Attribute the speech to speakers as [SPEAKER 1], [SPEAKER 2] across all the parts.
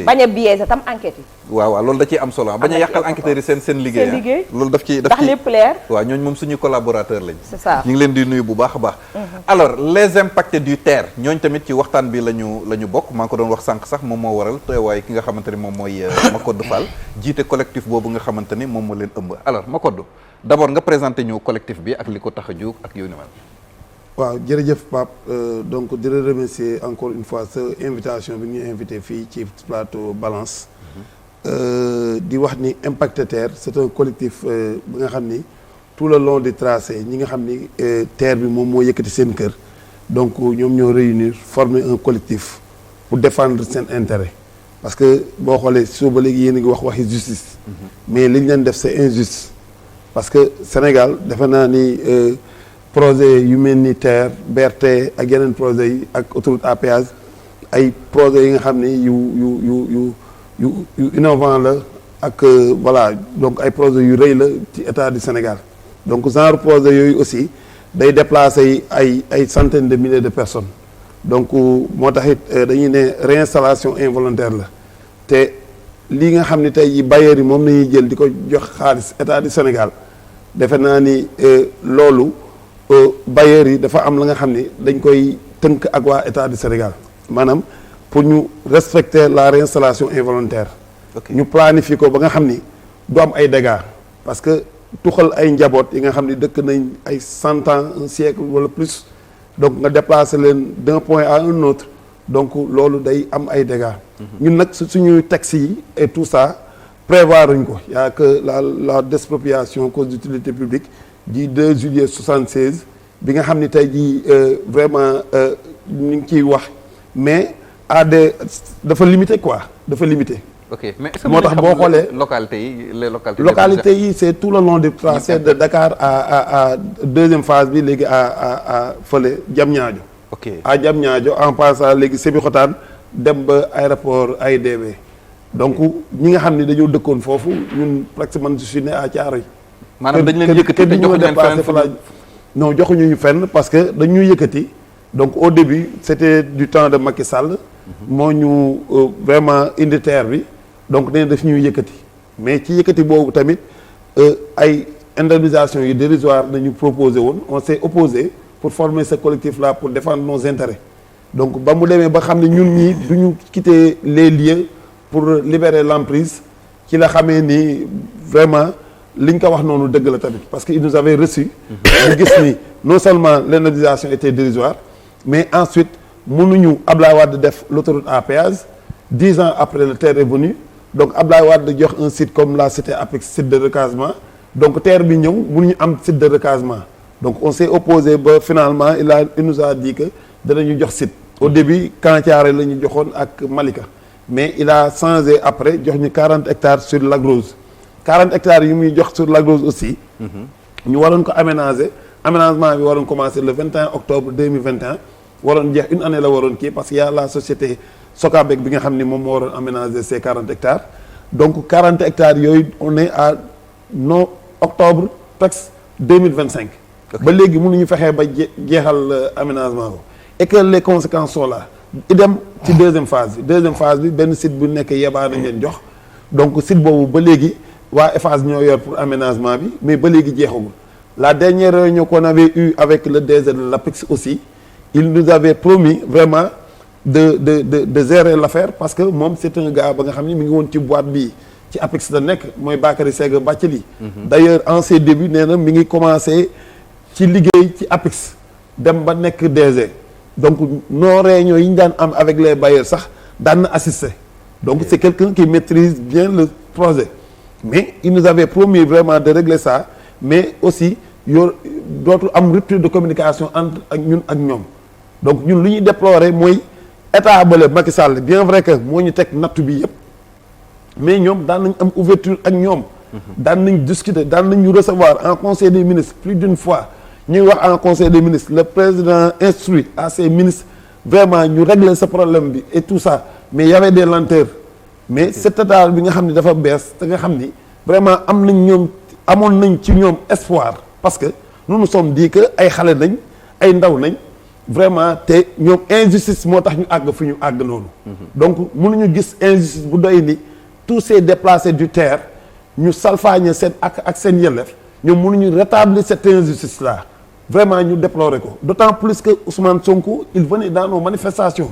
[SPEAKER 1] bañ a biaisé tam enquête yi.
[SPEAKER 2] waaw loolu da ciy am solo bañ a yàqal enquêteurs yi seen liggéey. loolu daf ci
[SPEAKER 1] ndax lépp leer.
[SPEAKER 2] waaw ñooñu moom suñuy collaborateur lañ.
[SPEAKER 1] c'est ça
[SPEAKER 2] ñu ngi leen di nuyu bu baax a baax. alors les impactés du terre ñooñu tamit ci waxtaan bi la ñu bokk maa ngi ko doon wax sànq sax moom moo waral teewaay ki nga xamante ni moom mooy Macodou Fall jiite collectif boobu nga xamante ni moom moo leen ëmb alors Macodou d'abord nga présenté ñu collectif bi ak li ko tax a jóg ak yooyu
[SPEAKER 3] waaw jërëjëf Pape donc di la remercier encore une fois sa invitation bi ñu invité fii ci plateau Balance di wax ni Impacté Terre c'est un collectif bi nga xam ni tout le long du tracé ñi nga xam ni terre bi moom moo yëkkati seen kër donc ñoom ñoo réunir former un collectif pour défendre seen intérêt parce que boo xoolee soo ba léegi yéen a ngi waxi justice mais li ñu leen def c'est injuste parce que Sénégal defe naa ni projet yu mel ni TER BRT ak yeneen projet yi ak autoroute à péage ay projets yi nga xam ne yu innovant la ak voilà donc ay projets yu rëy la ci état du Sénégal donc genre projet yooyu aussi day déplacer ay centaines de milliers de personnes donc moo tax it dañuy ne réinstallation involontaire la te lii nga xam ne tey yi bailleurs yi moom nañuy jël di ko jox xaalis état du Sénégal defe naa ni loolu bailleurs yi dafa am la nga xam ni dañ koy tënk ak waa état du Sénégal maanaam pour ñu respecter la réinstallation involontaire ñu planifier ko ba nga xam ni du am ay dégâts parce que tuxal ay njaboot yi nga xam ni dëkk nañ ay 100 ans un siècle wala plus donc nga déplacer leen d'un point à un autre donc loolu day am ay dégâts ñun nag suñuy textes yi et tout ça prévoir uñ ko y a que la d'expropriation cause d'utilité publique du 2 juillet 76 bi nga xam ni tey jii vraiment ñu ngi ciy wax mais dafa limité quoi dafa limité.
[SPEAKER 2] ok mais
[SPEAKER 3] moo tax boo xoolee localités yi c'est tout le long du tracé de Dakar à deuxième phase bi léegi à fële Diamniadio.
[SPEAKER 2] ok
[SPEAKER 3] à Diamniadio en passant léegi Sébikotane dem ba aéroport AIBD donc ñi nga xam ni dañoo dëkkoon foofu ñun presque man je suis né à Thiaroye.
[SPEAKER 2] maanaam dañ leen yëkkati te joxuñu leen fenn
[SPEAKER 3] non joxuñu ñu fenn parce que dañuy yëkkati donc au début c'était du temps de Macky Sall. moo ñu vraiment indi terre bi donc dañu def ñuy yëkkati mais ci yëkkati boobu tamit ay indemnisation yu dérisoire nañu proposé woon on s'est opposé pour former ce collectif là pour défendre nos intérêts donc ba mu demee ba xam ne ñun ñii duñu quitter les lieux pour libérer l'emprise ci la xamee ni vraiment li ñu ko wax noonu dëgg la tamit parce que il nous avait reçu ñu gis ni non seulement l'indemnisation était dérisoire mais ensuite mënuñu Ablaye Wade def l'autoroute à péage 10 ans après le terre est venu donc Ablaye Wade jox un site comme la cité APEX site de recasement donc terre bi ñëw mënuñu am site de recasement donc on s'est opposé ba finalement il nous a dit que danañu jox site au début Kantiaré la ñu joxoon ak Malika mais il a changé après jox ñu 40 hectares sur Lac Rose 40 hectares yi muy jox sur Lac Rose aussi ñu waroon ko aménager aménagement bi waroon commencer le 21 octobre 2021 waroon jeex une année la waroon kii parce que y a la société Socabek bi nga xam ni moom moo waroon aménager ces 40 hectares donc 40 hectares yooyu on est à octobre presque 2025 ba léegi mënuñu fexee ba jeexal aménagement boobu et que les conséquences sont là idem ci deuxième phase bi benn site bu nekk yebaa nañ leen jox donc site boobu ba léegi waa Eiffage ñoo yor pour aménagement bi mais ba léegi jeexagul la dernière réunion qu'on avait eue avec le DG de l'APEX aussi il nous avait promis vraiment de gérer l'affaire parce que moom c'est un gars ba nga xam ni mi ngi woon ci boîte bi ci APEX la nekk mooy Bakary Sega Bathily d'ailleurs en ses débuts nee na mi ngi commencé ci liggéey ci APEX dem ba nekk DG donc nos réunions yi ñu daan am avec les bailleurs sax daan na assister donc c'est quelqu'un qui maîtrise bien le projet mais il nous avait promis vraiment de régler ça mais aussi dootul am rupture de communication entre ak ñun ak ñoom donc ñun lu ñuy déplorer mooy état bale Macky Sall bien vrai que moo ñu teg nattu bi yëpp mais ñoom daan nañ am ouverture ak ñoom daan nañ discuter daan nañ ñu recevoir en conseil des ministres plus d'une fois ñuy wax en conseil des ministres le président instruit à ses ministres vraiment ñu régler ce problème bi et tout ça mais y avait des lenteurs mais cet état bi nga xam ne dafa bees te nga xam ni vraiment amoon nañ ci ñoom espoir parce que nous nous sommes dit que ay xale nañ ay ndaw nañ vraiment te ñoom injustice moo tax ñu àgg fi ñu àgg noonu. donc mënuñu gis injustice bu doy ni tous ces déplacés du terre ñu salfaañe seen ak seen yelleef ñoom mënuñu rétablir cette injustice là vraiment ñu déplorer ko d'autant plus que Ousmane Sonko il venait dans nos manifestations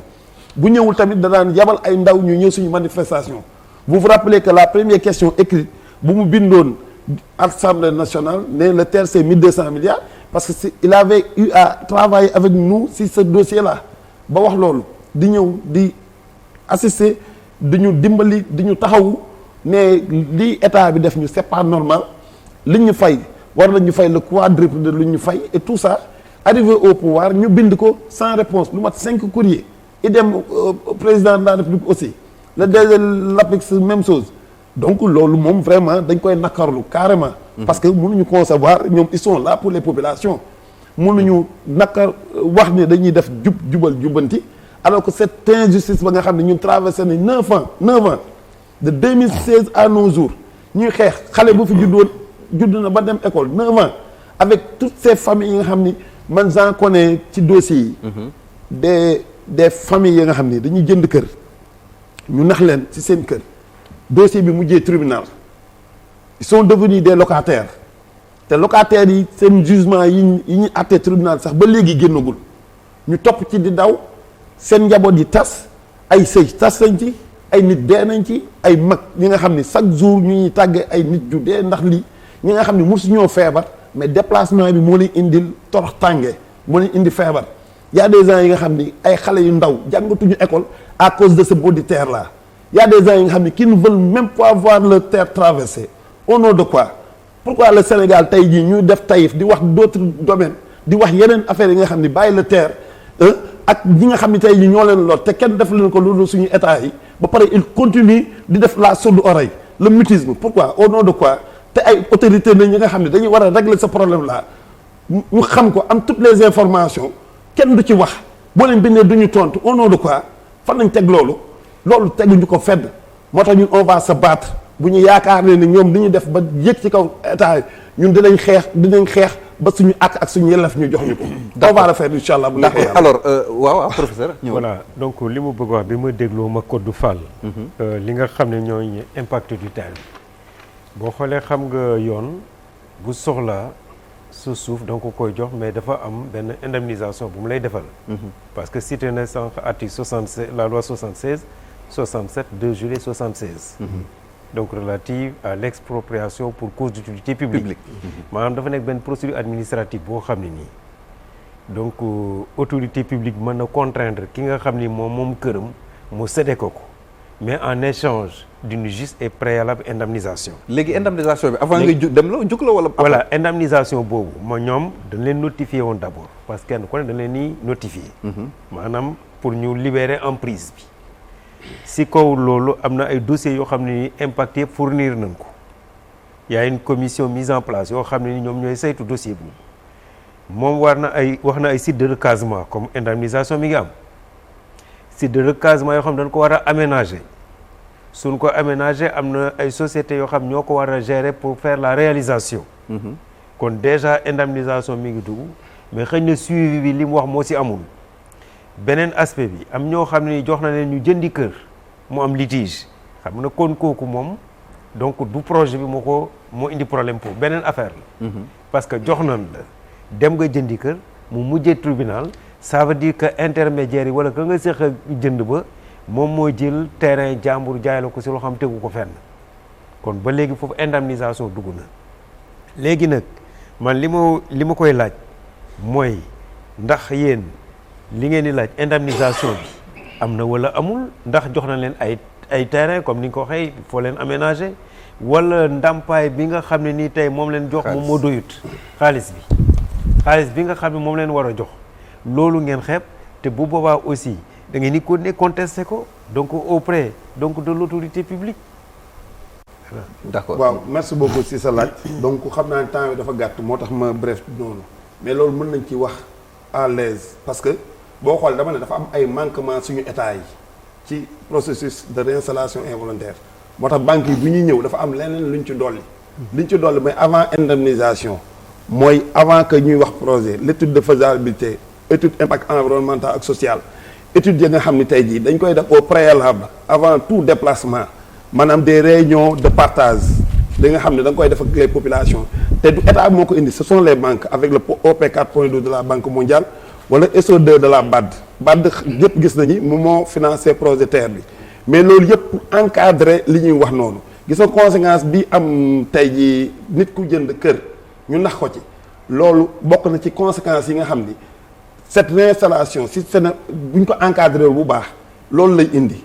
[SPEAKER 3] bu ñëwul tamit da daan yabal ay ndaw ñu ñëw suñu manifestation vous vous rappelez que la première question écrite bu mu bindoon Assemblée nationale ne le TER c'est 1200 milliards parce que il avait eu à travailler avec nous sur ce dossier là ba wax loolu di ñëw di assister di ñu dimbali di ñu taxawu ne lii état bi def ñu c'est pas normal li ñu fay war nañu fay le quadruple de lu ñu fay et tout ça arrivé au pouvoir ñu bind ko sans réponse lu mat 5 courriers idem président de la République aussi le DG l'APEX même chose donc loolu moom vraiment dañ koy nakarlu carrément parce que mënuñu concevoir ñoom ils sont là pour les populations mënuñu nakar wax ne dañuy def jubal jubanti alors que cette injustice ba nga xam ne ñun traversé nañ 9 ans de 2016 à nos jours ñuy xeex xale bu fi judd na ba dem école 9 ans avec toutes ces familles yi nga xam ni man j'en connais ci dossiers yi des familles yi nga xam ni dañuy jënd kër ñu nax leen ci seen kër dossier bi mujjee tribunal ils sont devenus des locataires te locataires yi seen jugement yi ñu àttee tribunal sax ba léegi génnagul ñu topp ci di daw seen njaboot yi tas ay sëy tas nañ ci ay nit dee nañ ci ay mag ñi nga xam ni chaque jour ñu ñuy tàggee ay nit ju dee ndax lii ñi nga xam ni mosu ñoo feebar mais déplacement bi moo leen indil torox tànge moo leen indi feebar y a des gens yi nga xam ni ay xale yu ndaw jàngatuñu école à cause de ce bout de terre là y a des gens yi nga xam ni qui ne veulent même pas voir le terre traversée au nom de quoi pourquoi le Sénégal tey jii ñuy def Taïf di wax d'autres domaines di wax yeneen affaires yi nga xam ni bàyyi le terre ak ñi nga xam ni tey jii ñoo leen lor te kenn def leen ko loolu suñu état yi ba pare il continue di def la sourde oreille le mutisme pourquoi au nom de quoi te ay autorités nañ ñi nga xam ne dañuy war a régler ce problème là ñu xam ko am toutes les informations kenn du ci wax boo leen bindee du ñu tontu au nom de quoi fan nañ teg loolu teguñu ko fedd moo tax ñun on va se battre bu ñu yaakaar ne ni ñoom li ñu def ba yëg ci kaw état ñun dinañ xeex ba suñu ak suñu yelleef ñu jox ñu ko. on va le faire incha allah bu neexee yàlla.
[SPEAKER 2] alors waaw professeur.
[SPEAKER 1] voilà donc li mu bëgg wax bi ma dégloo Macodou Fall. li nga xam ne ñooy impact du terre boo xoolee xam nga yoon bu soxlaa sa suuf da nga ko koy jox mais dafa am benn indemnisation bu mu lay defal. parce que cité na sànq article 76 la loi 76 67 2 juillet 76. donc relative à l'expropriation pour cause d'utilité publique. maanaam dafa nekk benn procédure administrative boo xam ne nii donc autorité publique mën na contraindre ki nga xam ni moom këram mu séddee ko mais en échange d'une juste et préalable indemnisation.
[SPEAKER 2] léegi indemnisation bi avant ngay dem la jug la wala.
[SPEAKER 1] voilà indemnisation boobu ñoom dañ leen notifier woon d'abord parce que kenn ku ne dañ leen di notifier. maanaam pour ñu libérer emprise bi. si kaw loolu am na ay dossiers yoo xam ne ni impact yëpp fournir nañ ko y a une commission mise en place yoo xam ne ni ñoom ñooy saytu dossier boobu moom wax na ay sites de recasement comme indemnisation mi ngi am sites de recasement yoo xam ne dañ ko war a aménager suñ ko aménager am na ay sociétés yoo xam ñoo ko war a gérer pour faire la réalisation kon déjà indemnisation mi ngi dugg mais xëy na suivi bi li mu wax moo ci amul beneen aspect bi am ñoo xam ne jox na leen ñu jëndi kër mu am litige xam na kon kooku moom donc du projet bi moo indi problème pour beneen affaire la parce que jox nañ la dem nga jëndi kër mu mujjee tribunal ça veut dire que intermédiaire yi wala ka nga séq a jënd ba moom moo jël terrain jàmbur jaay la ko si loo xam tegu ko fenn kon ba léegi foofu indemnisation dugg na léegi nag man li ma koy laaj mooy ndax yéen li ngeen di laaj indemnisation bi am na wala amul ndax jox na leen ay terrain comme ni nga ko waxee il faut leen aménager wala ndàmpaay bi nga xam ne nii tey moom leen jox moom moo doyut xaalis bi nga xam ne moom leen war a jox loolu ngeen xeeb te bu boobaa aussi da ngeen ni ko ne contester ko donc auprès donc de l'autorité publique.
[SPEAKER 2] d'accord
[SPEAKER 3] waaw merci beaucoup si sa laaj. donc xam naa ne temps bi dafa gàtt moo tax ma bref noonu mais loolu mën nañ ci wax à l'aise parce que boo xool dama ne dafa am ay manquements suñu état yi ci processus de réinstallation involontaire moo tax banques yi bu ñuy ñëw dafa am leneen luñ ci dolli. liñ ci dolli mooy avant indemnisation mooy avant que ñuy wax projet l'étude de faisabilité étude impact environnemental ak social étude yi nga xam ni tey jii dañ koy def au préalable avant tout déplacement maanaam des réunions de partage da nga xam ne da nga koy def ak les populations te du état moo ko indi ce sont les banques avec le OP 4.12 de la Banque mondiale wala SO2 de la BAD yëpp gis nañu moom moo financé projet TER bi mais loolu yëpp pour encadrer li ñuy wax noonu gis nga conséquence bi am tey jii nit ku jënd kër ñu nax ko ci loolu bokk na ci conséquences yi nga xam ni cette réinstallation si seen bu ñu ko encadré bu baax loolu lay indi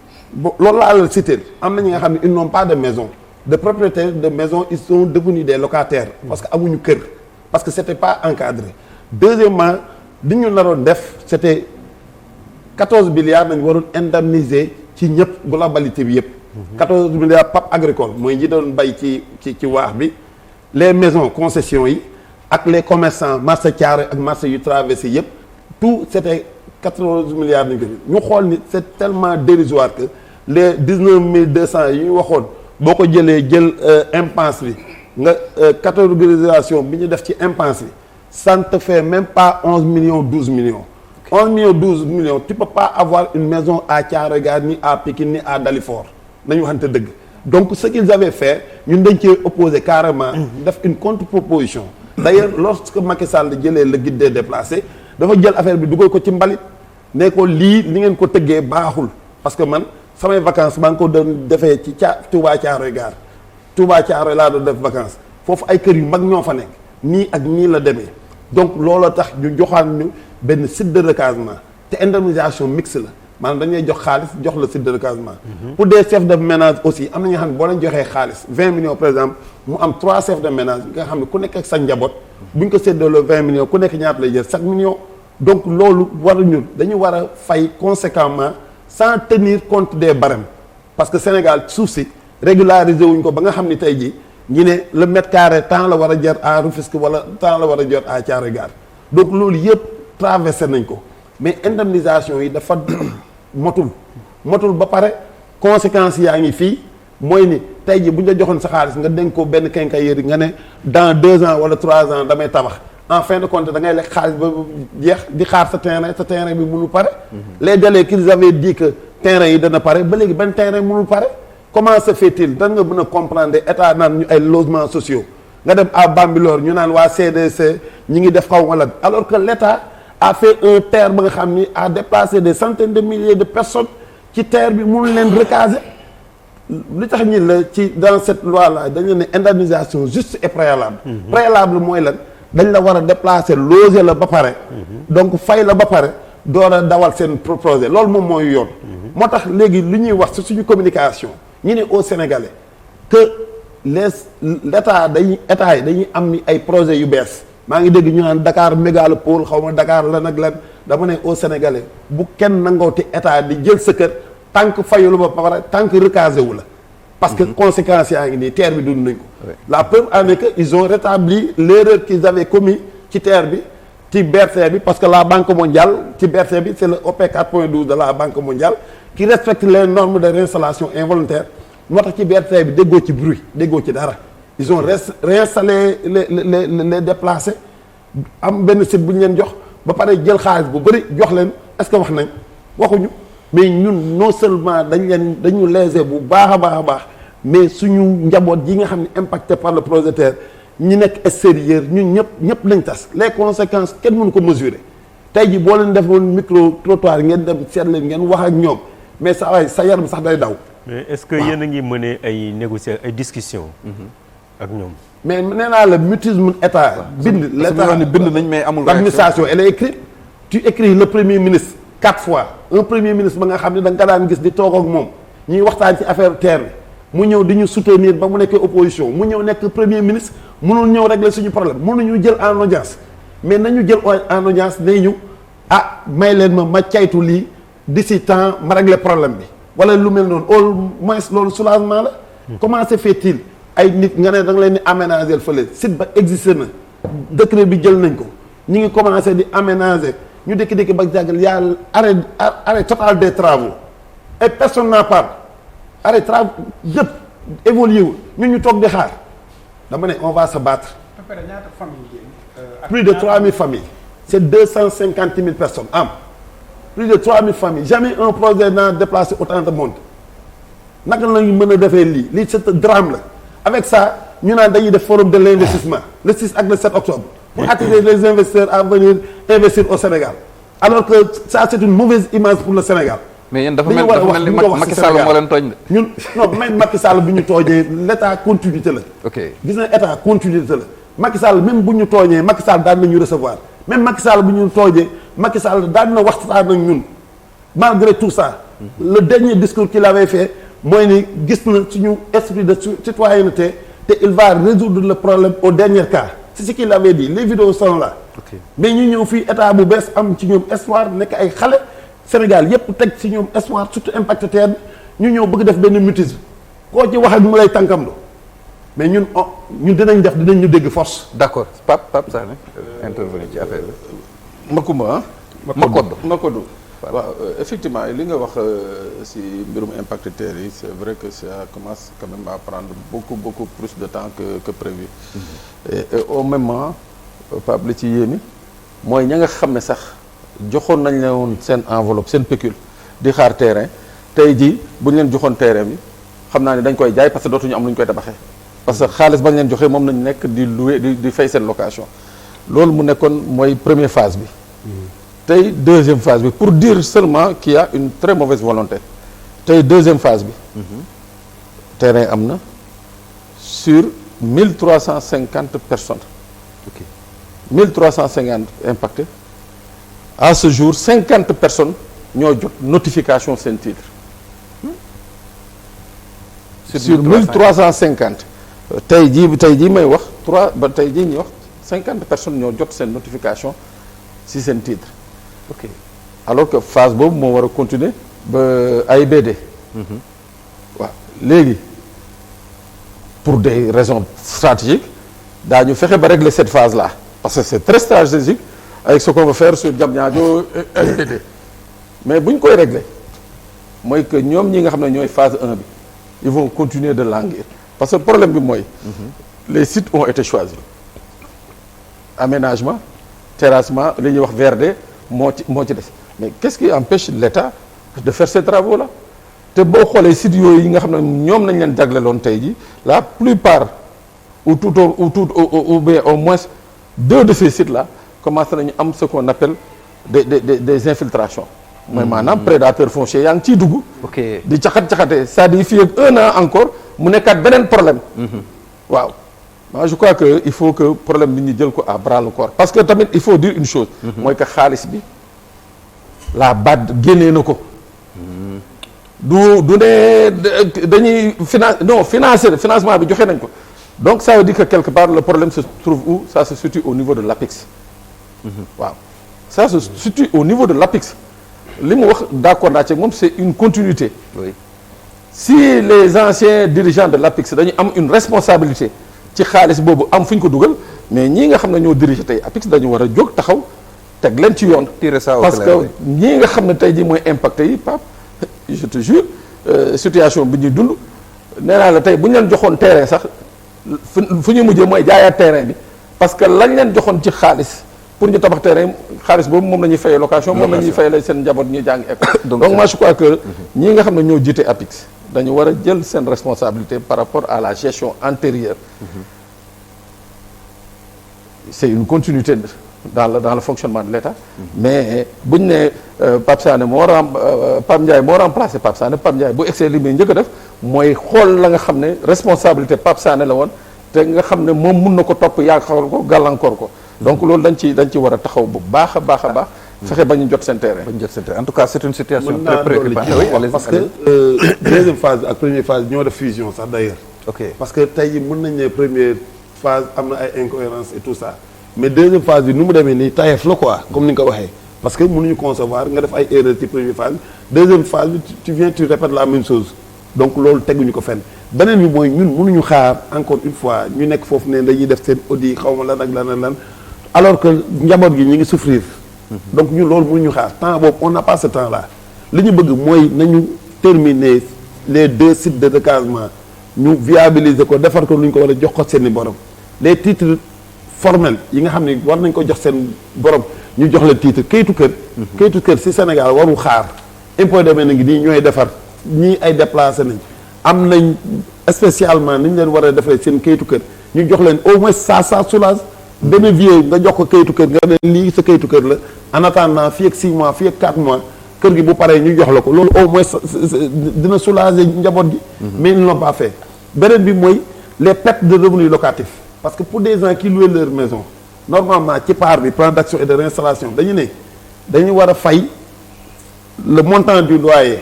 [SPEAKER 3] loolu laa la cité am na ñi nga xam ne ils n'ont pas de maison de propriétaires de maison ils sont devenus des locataires parce que amuñu kër parce que c'était pas encadré deuxièmement li ñu naroon def c'était 14 milliards nañ waroon indemniser ci ñëpp globalité bi yëpp 14 milliards PAP agricole mooy ñi doon bay ci waax bi les maisons concessions yi ak les commerçants marché Thiaroye ak marché yu traversé yëpp tout c'était 14 milliards nañ ko ñu xool ni c'est tellement dérisoire que les 19 200 yi ñu waxoon boo ko jëlee jël impense bi nga catégorisation bi ñu def ci impense bi ça ne te fait même pas 11 millions 12 millions 11 millions 12 millions tu peux pas avoir une maison à Thiaroye Gare ni à Pikine ni à Dalifort nañu waxante dëgg donc ce qu'ils avaient fait ñun dañ cee opposé carrément def une contre-proposition d'ailleurs lorsque Macky Sall jëlee le guide des déplacés dafa jël affaire bi dugal ko ci mbalit ne ko lii li ngeen ko tëggee baaxul parce que man samay vacances maa ngi ko doon defee ci Touba Thiaroye Gare Touba Thiaroye laa doon def vacances foofu ay kër yu mag ñoo fa nekk nii ak nii la demee donc looloo tax ñu joxaan ñu benn site de recasement te indemnisation mixte la maanaam dañuy jox xaalis jox la site de recasement pour des chefs de ménage aussi am na ñoo xam ne boo leen joxee xaalis 20 millions par exemple mu am 3 chefs de ménage nga xam ne ku nekk ak sa njaboot bu ñu ko séddaloo 20 millions ku nekk ñaata lay jël 7 millions donc loolu waruñu dañu war a fay conséquemment sans tenir compte des barèmes parce que Sénégal suuf si régulariser wuñ ko ba nga xam ni tey jii ñu ne le mètre carré temps la war a jar à Rufisque wala temps la war a jot à Thiaroye Gare donc loolu yëpp traversé nañ ko mais indemnisation yi dafa motul ba pare conséquences yaa ngi fii mooy ni tey jii bu ñu la joxoon sa xaalis nga dénk ko benn quincaillerie nga ne dans 2 ans wala 3 ans damay tabax en fin de compte da ngay lekk xaalis ba jeex di xaar sa terrain bi mënul pare. les délais qu'ils avaient dit que terrain yi dana pare ba léegi benn terrain mënul pare comment se fait-il dan nga mën a comprendre état naan ñu ay logements sociaux nga dem à Bambilor ñu naan waa CDC ñi ngi def xaw ma lan alors que l'état a fait un TER ba nga xam ni a déplacé des centaines de milliers de personnes ci TER bi mënul leen recaser li tax ñi la ci dans cette loi là dañu ne indemnisation juste et préalable. préalable mooy lan dañ la war a déplacer loger la ba pare. donc fay la ba pare door a dawal seen projet loolu moom mooy yoon. moo tax léegi li ñuy wax ci suñu communication ñu ne aux Sénégalais que l'état état yi dañuy am ni ay projets yu bees. maa ngi dégg ñu naan Dakar mégalopole xaw ma Dakar lan ak lan dama ne aux Sénégalais bu kenn nangooti état di jël sa kër tant que fayulu ba pare tant que recasé wu la. parce que conséquences yaa ngi nii TER bi dund nañ ko. la preuve en est que ils ont rétabli l'erreur qu'ils avaient commis ci TER bi ci BRT bi parce que la Banque mondiale ci BRT bi c'est le OP 4.12 de la Banque mondiale qui respecte les normes de réinstallation involontaire moo tax ci BRT bi déggoo ci bruit déggoo ci dara. ils ont réinstallé les déplacés am benn site bu ñu leen jox ba pare jël xaalis bu bëri jox leen est-ce que wax nañ waxuñu mais ñun non seulement dañu lésé bu baax a baax mais suñu njaboot yi nga xam ne impacté par le projet TER ñi nekk extérieur ñun ñëpp lañ tas les conséquences kenn mënu ko mesurer tey ji boo leen defoon micro trottoir ngeen dem seet leen ngeen wax ak ñoom mais sa yaram sax day daw.
[SPEAKER 1] mais est-ce que yéen a ngi mener ay négociations ay discussions. ak ñoom.
[SPEAKER 3] mais nee naa la mutisme état. l'état
[SPEAKER 2] bind nañ mais amul.
[SPEAKER 3] l'administration elle est écrite. tu écris le premier ministre 4 fois un premier ministre ba nga xam ne da nga ko daan gis di toog ak moom ñuy waxtaan ci affaire TER bi mu ñëw di ñu soutenir ba mu nekkee opposition mu ñëw nekk premier ministre mënul ñëw régler suñu problème mënuñu jël en audience mais nañu jël en audience nee ñu may leen ma caytu lii d'ici temps ma régler problème bi wala lu mel noonu au moins loolu soulagement la. comment se fait-il ay nit nga ne da nga leen di aménager fële site ba existé na décret bi jël nañ ko ñu ngi commencé di aménager ñu dikki ba jàggal yàlla arrêt total des travaux et personne n'en parle arrêt travaux yëpp évolué wul ñun ñu toog di xaar dama ne on va se battre.
[SPEAKER 4] ñaata famille
[SPEAKER 3] plus de 3000 familles. c'est 250 000 personnes plus de 3 000 familles jamais un projet n'a déplacé autant de monde naka lañu mën a defee lii c'est un drame la avec ça ñu naan dañuy def forum de l'investissement le 6 ak le 7 octobre pour attirer les investisseurs à venir investir au Sénégal alors que ça c'est une mauvaise image pour le Sénégal.
[SPEAKER 2] mais yéen dafa mel ni Macky Sall moo leen tooñ de.
[SPEAKER 3] ñun non même Macky Sall bu ñu tooñee l'état continuité la.
[SPEAKER 2] ok
[SPEAKER 3] gis na état continuité la Macky Sall même bu ñu tooñee Macky Sall daan nañu recevoir même Macky Sall bu ñu tooñee Macky Sall daan na waxtaan ak ñun malgré tout ça. le dernier discours qu'il avait fait mooy ni gis na suñu esprit de citoyenneté te il va résoudre le problème au dernier cas c'est ce qu'il avait dit les vidéos sont là.
[SPEAKER 2] ok
[SPEAKER 3] mais ñu ñëw fii état bu bees am ci ñoom espoir nekk ay xale. Sénégal yépp teg ci ñoom espoir surtout impacté terre bi ñu ñëw bëgg def benn mutisme koo ci wax ak mu lay tànkamlu mais ñun dinañ ñu dégg force.
[SPEAKER 2] d'accord Pape Sané intervenir ci affaire bi.
[SPEAKER 4] Makumba
[SPEAKER 2] Makodou
[SPEAKER 4] waaw effectivement li nga wax si mbirum impacté terre yi c'est vrai que ça commence quand même à prendre beaucoup plus de temps que prévu. Et au même moment Pape li ci yéemi mooy ña nga xam ne sax. joxoon nañ leen woon seen enveloppe seen pécule di xaar terrain tey jii bu ñu leen joxoon terrain bi xam naa ne dañ koy jaay parce que dootuñu am lu ñu koy tabaxee parce que xaalis bañ leen joxee moom nañu nekk di louer di fay seen location loolu mu nekkoon mooy première phase bi tey deuxième phase bi pour dire seulement qu'il y a une très mauvaise volonté tey deuxième phase bi terrain am na sur 1350 personnes ok 1350 impactés. À ce jour 50 personnes ñoo jot notification seen titre sur 1350 tey jii may wax tey jii ñuy wax 50 personnes ñoo jot seen notification si seen titre ok alors que phase boobu moo war a continuer ba AIBD waaw léegi pour des raisons stratégiques daañu fexe ba régler cette phase là parce que c'est très stratégique avec ce qu'on va faire sur Diamniadio AIBD mais bu ñu koy régler mooy que ñoom ñi nga xam ne ñooy phase 1 bi ils vont continuer de languir parce que problème bi mooy les sites ont été choisis aménagement terrassement li ñuy wax VRD moo ci des mais qu'est-ce qui empêche l'État de faire ces travaux là te boo xoolee sites yooyu yi nga xam ne ñoom nañ leen jagleloon tey ji la plupart ou bien au moins 2 de ces sites là commencé nañu am ce qu'on appelle des infiltrations mooy maanaam prédateur foncier yaa ngi ciy dugg di caxat-caxate c'est-à-dire fii ak 1 an encore mu nekkaat beneen problème waaw moi je crois que il faut que problème bi ñu jël ko à bras le corps parce que tamit il faut dire une chose mooy que xaalis bi la BAD génnee na ko du ne dañuy financement bi joxe nañ ko donc ça veut dire que quelque part le problème se trouve où ça se situe au niveau de l'APIX waaw ça se situe au niveau de l'APIX li mu wax d'accord naa ci moom c'est une continuité oui. Si les anciens dirigeants de l'APIX dañu am une responsabilité ci xaalis boobu am fu ñu ko dugal mais ñii nga xam ne ñoo diriger tey APIX dañu war a jóg taxaw teg leen ci yoon parce que ñii nga xam ne tey jii mooy impacté yi Pape je te jure situation bi ñuy dund nee naa la tey bu ñu leen joxoon terrain sax fu ñu mujjee mooy jaayaat terrain bi parce que lañ leen joxoon ci xaalis pour ñu tabax terrain xaalis boobu moom la ñuy fayee location moom la ñuy fayee seen njaboot ñuy jàng école donc moi je crois que ñii nga xam ne ñoo jiite APIX dañu war a jël seen responsabilité par rapport à la gestion antérieure c'est une continuité dans le fonctionnement de l'État mais buñ ne Pape Sané Pape Ndiaye moo remplacé Pape Sané Pape Ndiaye bu excès li muy njëkk a def mooy xool la nga xam ne responsabilité Pape Sané la woon te nga xam ne moom mun na ko topp yaakaar ko gàllankoor ko donc loolu dañ ci war a taxaw bu baax a baax fexe ba ñu jot seen terrain
[SPEAKER 2] en tout cas c'est une situation très préoccupante
[SPEAKER 3] parce que deuxième phase ak première phase ñoo def fusion sax d'ailleurs parce que tey mën nañ ne première phase am na ay incohérences et tout ça mais deuxième phase bi nu mu demee nii tayeef la quoi comme ni nga ko waxee parce que mënuñu concevoir nga def ay erreurs ci première phase deuxième phase bi tu répètes la même chose donc loolu teguñu ko fenn beneen bi mooy ñun mënuñu xaar encore une fois ñu nekk foofu ne dañuy def seen audit xaw ma lan ak lan alors que njaboot gi ñu ngi souffrir donc ñun loolu mënuñu xaar temps boobu on n'a pas ce temps là li ñu bëgg mooy nañu terminer les 2 sites de recasement ñu viabiliser ko defar ko lu ñu ko war a jox ko seen i borom les titres formels yi nga xam ne war nañ ko jox seen borom ñu jox leen titre kayitu kër. kayitu kër si Sénégal warul xaar impôt domaine na ngi nii ñooy defar ñii ay déplacé nañ am nañ spécialement ni ñu leen war a defaree seen kayitu kër ñu jox leen au moins ça soulage benn vieux nga jox ko kayitu kër nga ne lii sa kayitu kër la en attendant fii ak 6 mois fii ak 4 mois kër gi bu paree ñu jox la ko loolu au moins dina soulager njaboot gi. mais ils ne l'ont pas fait beneen bi mooy les pertes de revenus locatifs parce que pour des gens qui louent leur maison normalement ci part bi plan d'action et de réinstallation dañu war a fay le montant du loyer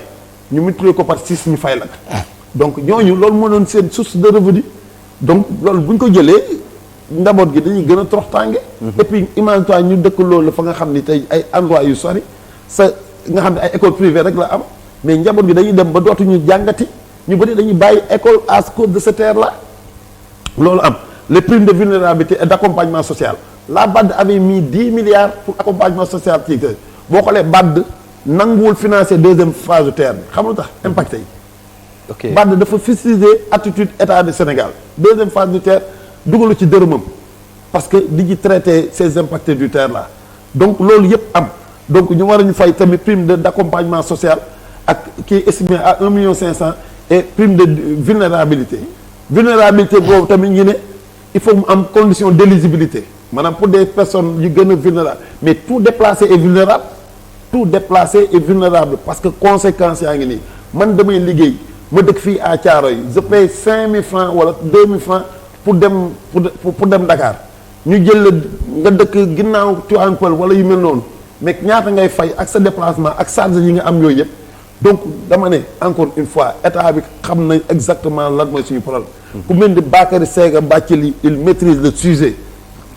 [SPEAKER 3] ñu multiplier ko par 6 ñu fay la donc ñooñu loolu moo doon seen source de revenu donc loolu bu ñu ko jëlee njaboot gi dañuy gën a toroxtaange. et puis imagine-toi ñu dëkk loolu fa nga xam ni tey ay endroit yu sori sa nga xam ne ay école privée rek la am mais njaboot gi dañuy dem ba dootuñu jàngati ñu bëri dañuy bàyyi école à cause de cette terre là loolu am les primes de vulnérabilité et d'accompagnement social la BAD avait mis 10 milliards pour accompagnement social ci kër boo xoolee BAD nanguwul financer deuxième phase du terre bi xam lu tax impacté yi.
[SPEAKER 2] ok
[SPEAKER 3] BAD dafa fusiliser attitude état du Sénégal deuxième phase du terre dugalu ci dërëmam parce que di ci traiter ces impactés du terre là donc loolu yëpp am donc ñu war a ñu fay tamit prime d'accompagnement social ak qui est estimé à 1,5 million et prime de vulnérabilité boobu tamit ñu ne il faut mu am condition d'éligibilité maanaam pour des personnes yu gën a vulnérables mais tout déplacé est vulnérable parce que conséquences yaa ngi nii man damay liggéey ma dëkk fii à Thiaroye je paye 5 000 francs wala 2 000 francs pour dem Dakar ñu jël la nga dëkk ginnaaw Tivaouane Peulh wala yu mel noonu mais ñaata ngay fay ak sa déplacement ak charge yi nga am yooyu yëpp donc dama ne encore une fois état bi xam nañ exactement lan mooy suñu problème. ku mel ni Bakary Sega Bathily il maîtrise le sujet.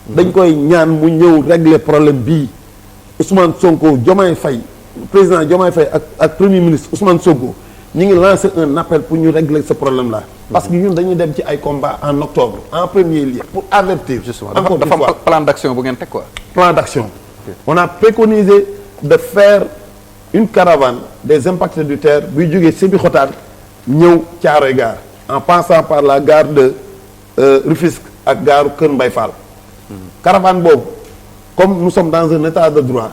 [SPEAKER 3] dañ koy ñaan mu ñëw régler problème bii Ousmane Sonko Diomaye Faye président Diomaye Faye ak premier ministre Ousmane Sonko ñu ngi lancé un appel pour ñu régler ce problème là. parce que ñun dañuy dem ci ay combat en octobre en premier lieu pour avertir.
[SPEAKER 2] justement
[SPEAKER 3] encore
[SPEAKER 2] dafa
[SPEAKER 3] une fois
[SPEAKER 2] plan d'action bu ngeen teg quoi.
[SPEAKER 3] plan d'action. On a préconisé de faire une caravane des impactés du terre buy jógee Sébikotane ñëw Thiaroye Gare en passant par la gare de Rufisque ak gare Kër Mbaye Fall. caravane boobu comme nous sommes dans un état de droit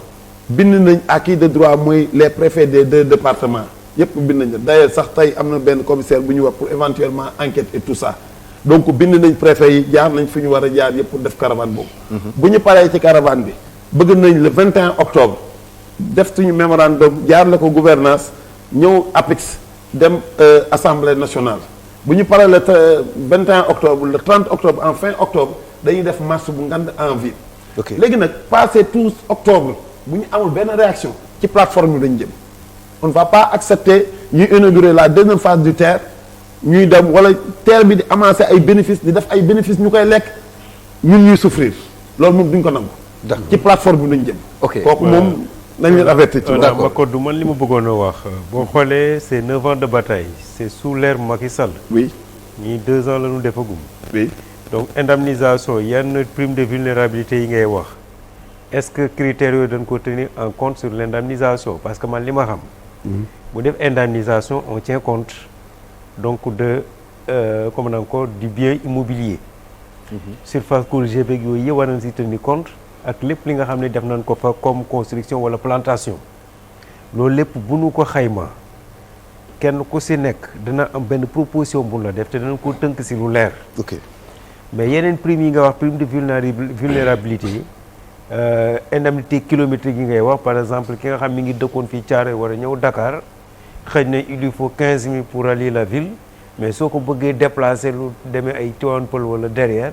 [SPEAKER 3] bind nañ acquis de droit mooy les préfets des 2 départements yépp bind nañ d'ailleurs sax tey am na benn commissaire bu ñu wax pour éventuellement enquête et tout ça donc bind nañ préfet yi jaar nañ fi ñu war a jaar yépp pour def caravane boobu. bu ñu paree ci caravane bi. bëgg nañ le 21 octobre def suñu mémorandum jaar la ko gouvernance ñëw APIX dem assemblée nationale bu ñu paree le 21 octobre le 30 octobre en fin octobre dañuy def marche bu ngand en ville.
[SPEAKER 2] ok
[SPEAKER 3] léegi nag passé tout octobre bu ñu amul benn réaction ci plateforme bi dañu jëm on ne va pas accepter ñuy inaugurer la deuxième phase du TER ñuy dem wala TER bi di amasser ay bénéfices di def ay bénéfices ñu koy lekk ñun ñuy souffrir loolu moom duñ ko nangu. ci plateforme bi dañu jëm.
[SPEAKER 2] ok
[SPEAKER 3] kooku moom nañ leen avertir ci
[SPEAKER 1] d'accord Macodou man li ma bëggoon a wax boo xoolee c'est 9 ans de bataille c'est sous l'ère Macky Sall.
[SPEAKER 3] oui
[SPEAKER 1] ñii 2 ans la ñu defagum.
[SPEAKER 3] oui
[SPEAKER 1] donc indemnisation yenn prime de vulnérabilité yi ngay wax est-ce que critères yooyu dañ ko tenir en compte sur l'indemnisation parce que man li ma xam. bu def indemnisation on tient compte donc de comment on encore du bien immobilier. surface corrigée beeg yooyu yëpp war nañ si tenir compte ak lépp li nga xam ne def nañ ko fa comme construction wala plantation loolu lépp bu nu ko xayma kenn ku si nekk dina am benn proposition bu la def te danañ ko tënk si lu leer.
[SPEAKER 2] ok
[SPEAKER 1] mais yeneen prime yi nga wax prime de vulnérabilité yi indemnité kilométrique yi ngay wax par exemple ki nga xam mi ngi dëkkoon fii Thiaroye war a ñëw Dakar xëy na il lui faut 15 000 pour aller la ville mais soo ko bëggee déplacer lu demee ay Tivaouane Peulh wala derrière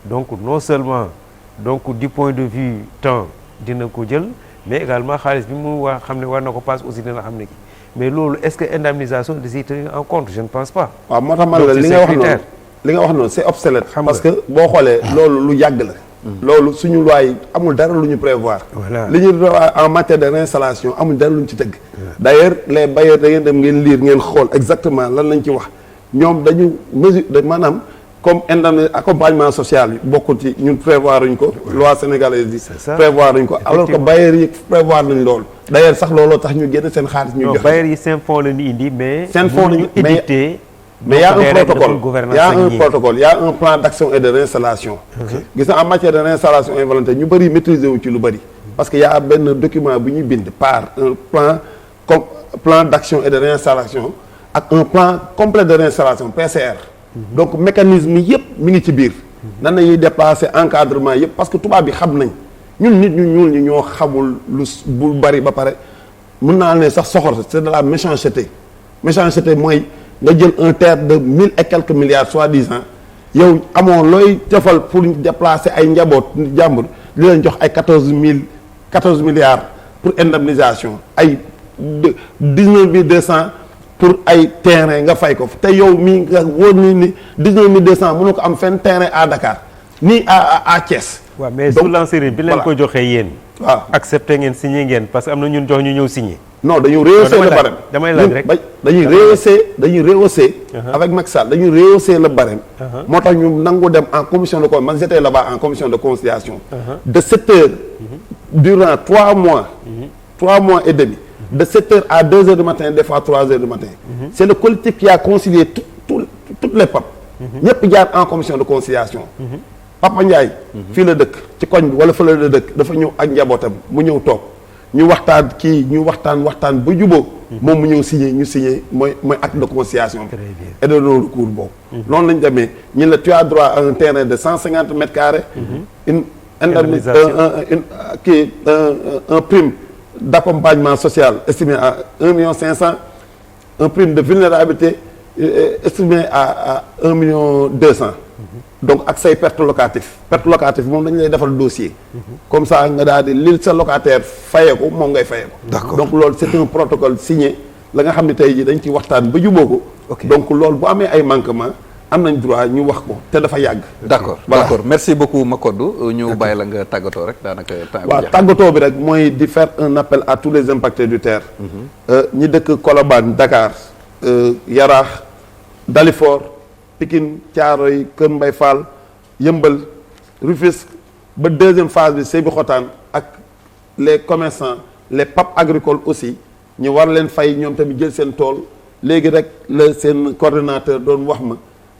[SPEAKER 1] donc non seulement donc du point de vue temps dina ko jël mais également xaalis bi mu wax xam ne war na ko passe aussi dina xam ne ki mais loolu est-ce que indemnisation da ciy tenir en compte je ne pense pas.
[SPEAKER 3] waaw moo tax man la li nga wax noonu li nga wax noonu c'est obsolète. parce que boo xoolee loolu lu yàgg la. loolu suñu loi yi amul dara lu ñu prévoir.
[SPEAKER 1] voilà
[SPEAKER 3] li ñu en matière de réinstallation amul dara lu ñu ci tëgg. d'ailleurs les bailleurs da ngeen dem ngeen lire ngeen xool exactement lan lañ ci wax ñoom dañu mesure maanaam comme accompagnement social yi bokkul ci ñun prévoir uñ ko. loi sénégalaise yi prévoir uñ ko alors que bailleurs yi prévoir nañ loolu. d'ailleurs sax looloo tax ñu génn seen xaalis ñu joxe.
[SPEAKER 1] bailleurs yi seen fonds la ñu indi mais.
[SPEAKER 3] seen fonds la ñu édité mais y a un protocole y a un plan d'action et de réinstallation. gis na en matière de réinstallation involontaire ñu bëri maîtriser wu ci lu bëri. parce que y a benn document bu ñuy bind par un plan d'action et de réinstallation ak un plan complet de réinstallation PCR. donc mécanisme yëpp mi ngi ci biir. nan la ñuy déplacer encadrement yëpp parce que tubaab bi xam nañ ñun nit ñu ñuul ñi ñoo xamul lu bu bari ba pare mën naa ne sax soxor c'est de la méchanceté mooy nga jël un terre de 1000 et quelques milliards soi-disant yow amoo looy defal pour déplacer ay njaboot jàmbur di leen jox ay 14 milliards pour indemnisation ay 19 200 pour ay terrain nga fay ko te yow mii nga wóor ni 19 200 mënu ko am fenn terrain à Dakar nii à Thiès.
[SPEAKER 1] waaw mais sous l'enseignement bi leen ko joxee yéen.
[SPEAKER 3] waaw
[SPEAKER 1] accepté ngeen signé ngeen parce que am na ñun jox ñu ñëw signé.
[SPEAKER 3] non dañu rehausser le barème
[SPEAKER 1] damay laaj rek
[SPEAKER 3] dañuy rehausser avec Macky Sall dañuy rehausser le barème. moo tax ñu nangu dem en commission de man j'étais là-bas en commission de conciliation. de 7 heures. durant 3 mois. 3 mois et demi. de 7 heures à 2 heures du matin des fois 3 heures du matin. c'est le collectif qui a concilié toutes les PAP. ñëpp jaar en commission de conciliation. Papa Ndiaye. fii la dëkk ci koñ bi wala fële la dëkk dafa ñëw ak njabootam mu ñëw toog ñu waxtaan ba jubóo. moom mu ñëw ñu signé mooy acte de conciliation.
[SPEAKER 1] Très bien.
[SPEAKER 3] et de non recours boobu. noonu lañ demee ñu la tu as droit à un terrain de 150 mètres carrés. une indemnisation un prime d'accompagnement social estimé à 1,5 million, un prime de vulnérabilité estimé à 1,2 million. donc ak say perte locatif moom dañu lay defal dossier. comme ça nga daal di li sa locataire fayee ko moom ngay fayee ko.
[SPEAKER 2] D'accord.
[SPEAKER 3] donc loolu c'est un protocole signé la nga xam ne tey jii dañ ci waxtaan ba juboo ko.
[SPEAKER 2] Ok.
[SPEAKER 3] donc loolu bu amee ay manquements am nañ droit ñu wax ko te dafa yàgg.
[SPEAKER 2] d'accord
[SPEAKER 3] Voilà.
[SPEAKER 2] d'accord merci beaucoup Macodou ñu bàyyi la nga tàggatoo rek daanaka temps bi
[SPEAKER 3] waaw
[SPEAKER 2] jeex.
[SPEAKER 3] tàggatoo bi rek mooy di faire un appel à tous les impactés du terre. ñi dëkk Colobane Dakar Yaraax Dalifort Pikine Thiaroye Kër Mbay Fall Yëmbal Rufisque ba deuxième phase bi Sébikotane ak les commerçants les PAP agricoles aussi ñu war leen fay ñoom tamit jël seen tool léegi rek la seen coordonnateur doon wax ma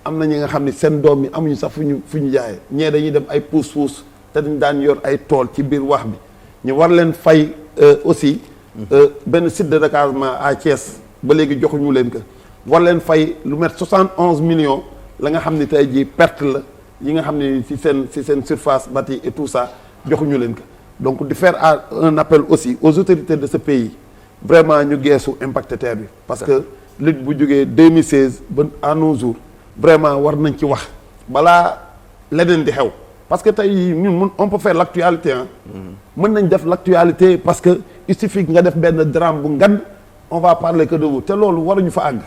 [SPEAKER 3] am na ñi nga xam ne seen doom yi amuñu sax fu ñu jaayee ñee dañuy dem ay pousse-pousse te dañ daan yor ay tool ci biir wax bi ñu war leen fay aussi benn site de recasement à Thiès ba léegi joxuñu leen ko war leen fay lu met 71 millions la nga xam ne tey jii perte la yi nga xam ne ci seen surface bâtie et tout ça joxuñu leen ko donc di faire un appel aussi aux autorités de ce pays vraiment ñu geesu impacté terre bi parce que lutte bu jógee 2016 ba à nos jours vraiment war nañ ci wax balaa leneen di xew parce que tey ñun on peut faire l'actualité mën nañ def l'actualité parce que il suffit nga def benn drame bu ngan on va parler que de vous te loolu waruñu fa àgg.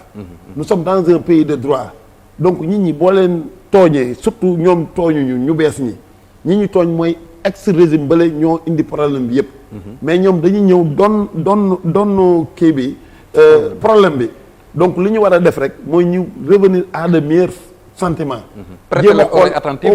[SPEAKER 3] nous sommes dans un pays de droit donc nit ñi boo leen tooñee surtout ñoom tooñuñu ñu bees ñi tooñ mooy ex régime bale ñoo indi problème bi yëpp. mais ñoom dañuy ñëw doon kii bi problème bi donc li ñu war a def rek mooy ñu revenir à de meilleurs sentiments.
[SPEAKER 2] prêter les oreilles attentives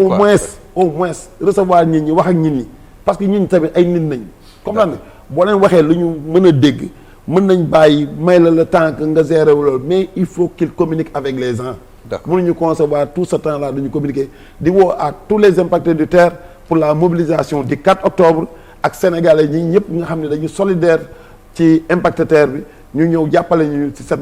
[SPEAKER 3] au moins recevoir nit ñi wax ak nit ñi parce que nit ñi tamit ay nit nañ. comprendre nga boo leen waxee lu ñu mën a dégg. mën nañ bàyyi may la le temps que nga gérer wu loolu mais il faut qu'il communique avec les gens.
[SPEAKER 2] D'accord.
[SPEAKER 3] mënuñu concevoir tout ce temps là dañu communiquer di woo à tous les impactés du terre pour la mobilisation du 4 octobre ak sénégalais ñi ñëpp nga xam ne dañu solidaire ci impacté terre bi ñu ñëw jàppale ñu ci cette